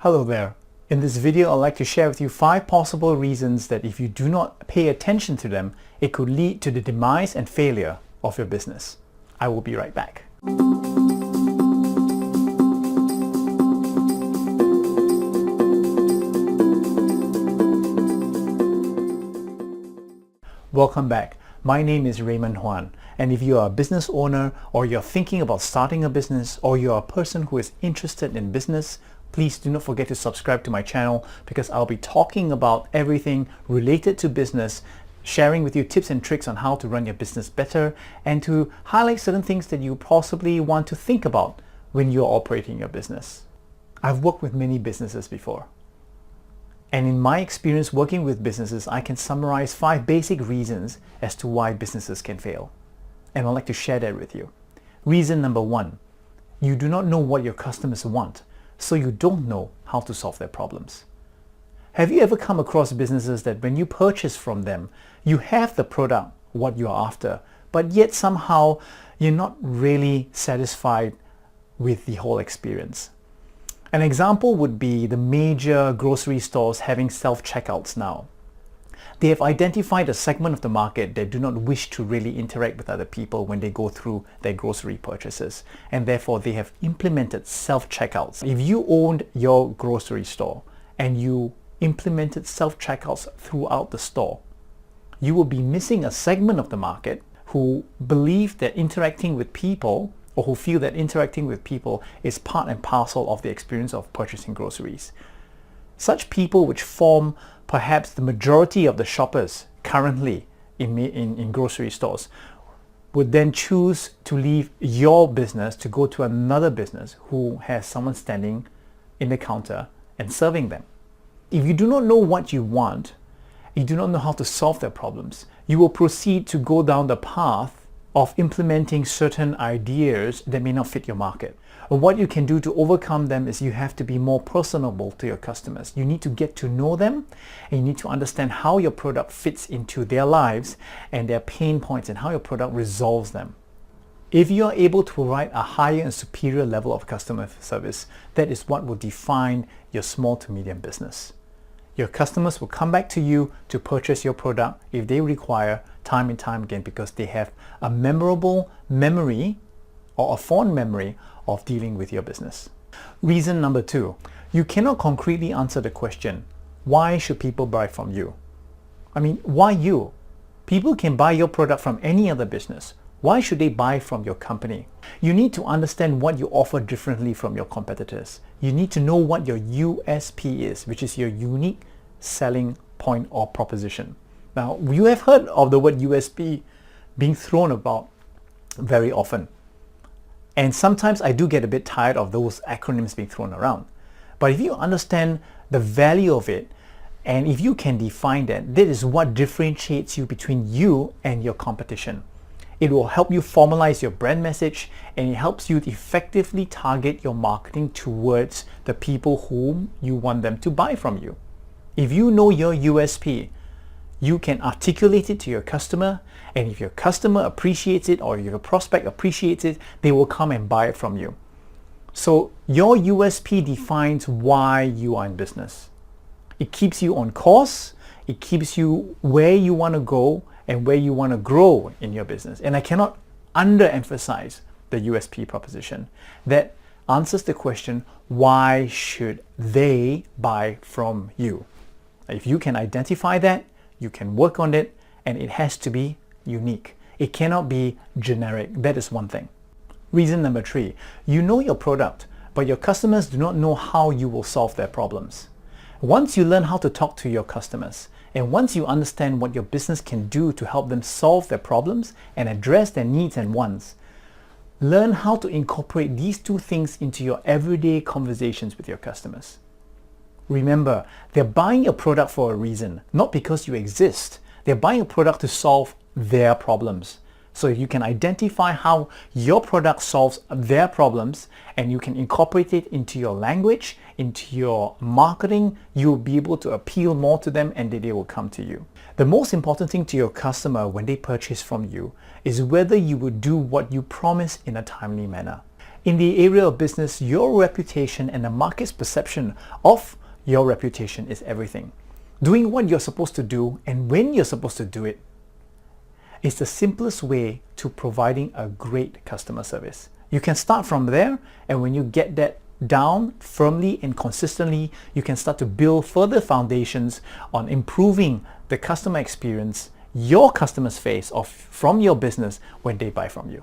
Hello there. In this video, I'd like to share with you 5 possible reasons that if you do not pay attention to them, it could lead to the demise and failure of your business. I will be right back. Welcome back. My name is Raymond Huan, and if you are a business owner or you're thinking about starting a business or you're a person who is interested in business, please do not forget to subscribe to my channel because I'll be talking about everything related to business, sharing with you tips and tricks on how to run your business better and to highlight certain things that you possibly want to think about when you're operating your business. I've worked with many businesses before. And in my experience working with businesses, I can summarize 5 basic reasons as to why businesses can fail. And I'd like to share that with you. Reason number 1, you do not know what your customers want, so you don't know how to solve their problems. Have you ever come across businesses that when you purchase from them, you have the product, what you're after, but yet somehow you're not really satisfied with the whole experience? An example would be the major grocery stores having self-checkouts now. They have identified a segment of the market that do not wish to really interact with other people when they go through their grocery purchases, and therefore they have implemented self-checkouts. If you owned your grocery store and you implemented self-checkouts throughout the store, you will be missing a segment of the market who believe that interacting with people or who feel that interacting with people is part and parcel of the experience of purchasing groceries. Such people, which form perhaps the majority of the shoppers currently in grocery stores, would then choose to leave your business to go to another business who has someone standing in the counter and serving them. If you do not know what you want, you do not know how to solve their problems, you will proceed to go down the path of implementing certain ideas that may not fit your market. And what you can do to overcome them is you have to be more personable to your customers. You need to get to know them and you need to understand how your product fits into their lives and their pain points and how your product resolves them. If you are able to provide a higher and superior level of customer service, that is what will define your small to medium business. Your customers will come back to you to purchase your product if they require time and time again because they have a memorable memory or a fond memory of dealing with your business. Reason number 2, you cannot concretely answer the question, why should people buy from you? I mean, why you? People can buy your product from any other business. Why should they buy from your company? You need to understand what you offer differently from your competitors. You need to know what your USP is, which is your unique selling point or proposition. Now, you have heard of the word USP being thrown about very often. And sometimes I do get a bit tired of those acronyms being thrown around. But if you understand the value of it, and if you can define that, that is what differentiates you between you and your competition. It will help you formalize your brand message and it helps you effectively target your marketing towards the people whom you want them to buy from you. If you know your USP, you can articulate it to your customer, and if your customer appreciates it or your prospect appreciates it, they will come and buy it from you. So your USP defines why you are in business. It keeps you on course, it keeps you where you want to go and where you want to grow in your business. And I cannot underemphasize the USP proposition that answers the question, why should they buy from you? If you can identify that, you can work on it, and it has to be unique. It cannot be generic. That is one thing. Reason number 3, you know your product, but your customers do not know how you will solve their problems. Once you learn how to talk to your customers, and once you understand what your business can do to help them solve their problems and address their needs and wants, learn how to incorporate these 2 things into your everyday conversations with your customers. Remember, they're buying your product for a reason, not because you exist. They're buying a product to solve their problems. So if you can identify how your product solves their problems and you can incorporate it into your language, into your marketing, you'll be able to appeal more to them and they will come to you. The most important thing to your customer when they purchase from you is whether you will do what you promise in a timely manner. In the area of business, your reputation and the market's perception of your reputation is everything. Doing what you're supposed to do and when you're supposed to do it is the simplest way to providing a great customer service. You can start from there, and when you get that down firmly and consistently, you can start to build further foundations on improving the customer experience your customers face from your business when they buy from you.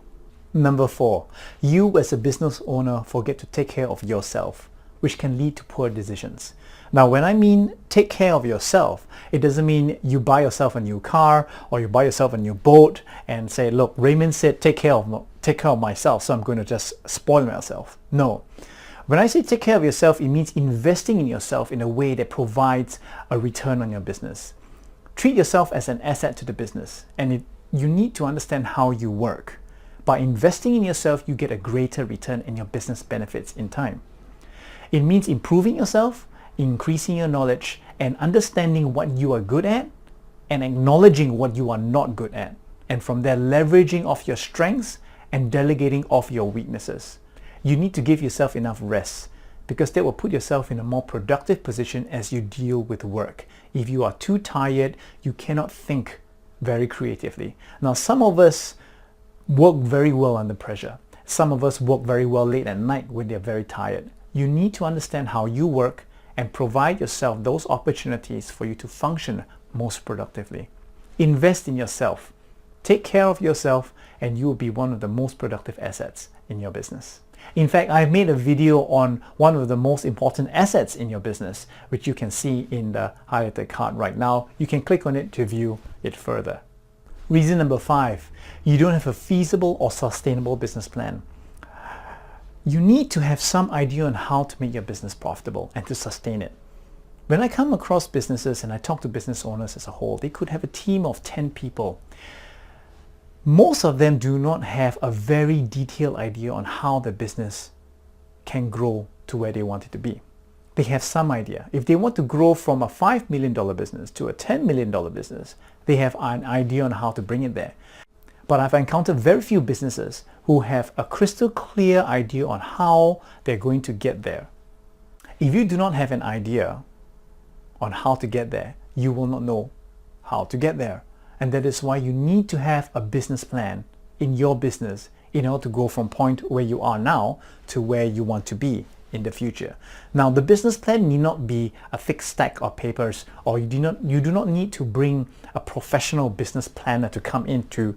Number 4, you as a business owner forget to take care of yourself, which can lead to poor decisions. Now, when I mean take care of yourself, it doesn't mean you buy yourself a new car or you buy yourself a new boat and say, look, Raymond said take care of myself, so I'm going to just spoil myself. No. When I say take care of yourself, it means investing in yourself in a way that provides a return on your business. Treat yourself as an asset to the business, and you need to understand how you work. By investing in yourself, you get a greater return and your business benefits in time. It means improving yourself, increasing your knowledge, and understanding what you are good at and acknowledging what you are not good at. And from there, leveraging off your strengths and delegating off your weaknesses. You need to give yourself enough rest, because that will put yourself in a more productive position as you deal with work. If you are too tired, you cannot think very creatively. Now, some of us work very well under pressure. Some of us work very well late at night when they're very tired. You need to understand how you work and provide yourself those opportunities for you to function most productively. Invest in yourself. Take care of yourself, and you will be one of the most productive assets in your business. In fact, I've made a video on one of the most important assets in your business, which you can see in the highlighted card right now. You can click on it to view it further. Reason number 5, you don't have a feasible or sustainable business plan. You need to have some idea on how to make your business profitable and to sustain it. When I come across businesses and I talk to business owners as a whole, they could have a team of 10 people. Most of them do not have a very detailed idea on how the business can grow to where they want it to be. They have some idea. If they want to grow from a $5 million business to a $10 million business, they have an idea on how to bring it there. But I've encountered very few businesses who have a crystal clear idea on how they're going to get there. If you do not have an idea on how to get there, you will not know how to get there. And that is why you need to have a business plan in your business in order to go from point where you are now to where you want to be in the future. Now, the business plan need not be a thick stack of papers, or you do not need to bring a professional business planner to come in to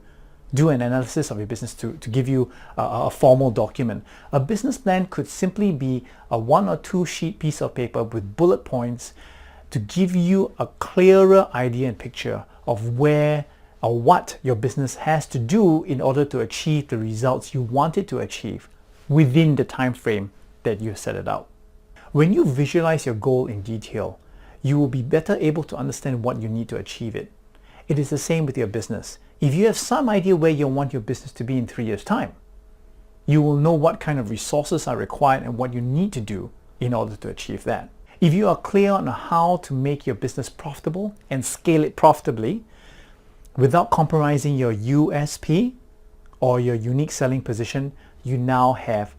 do an analysis of your business to give you a formal document. A business plan could simply be a 1 or 2 sheet piece of paper with bullet points to give you a clearer idea and picture of where or what your business has to do in order to achieve the results you want it to achieve within the time frame that you set it out. When you visualize your goal in detail, you will be better able to understand what you need to achieve it. It is the same with your business. If you have some idea where you want your business to be in 3 years' time, you will know what kind of resources are required and what you need to do in order to achieve that. If you are clear on how to make your business profitable and scale it profitably without compromising your USP or your unique selling position, you now have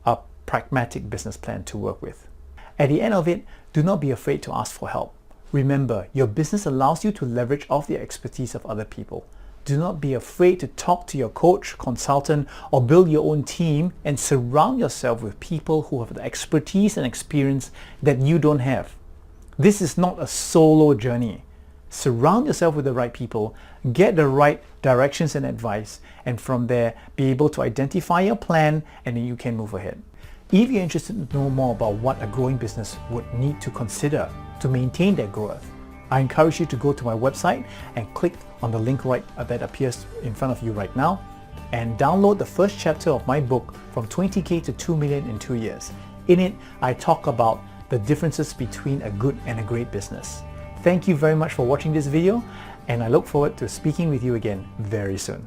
a pragmatic business plan to work with. At the end of it, do not be afraid to ask for help. Remember, your business allows you to leverage off the expertise of other people. Do not be afraid to talk to your coach, consultant, or build your own team, and surround yourself with people who have the expertise and experience that you don't have. This is not a solo journey. Surround yourself with the right people, get the right directions and advice, and from there be able to identify your plan, and then you can move ahead. If you're interested to know more about what a growing business would need to consider to maintain their growth, I encourage you to go to my website and click on the link that appears in front of you right now and download the first chapter of my book, From 20K to 2 Million in 2 Years. In it, I talk about the differences between a good and a great business. Thank you very much for watching this video, and I look forward to speaking with you again very soon.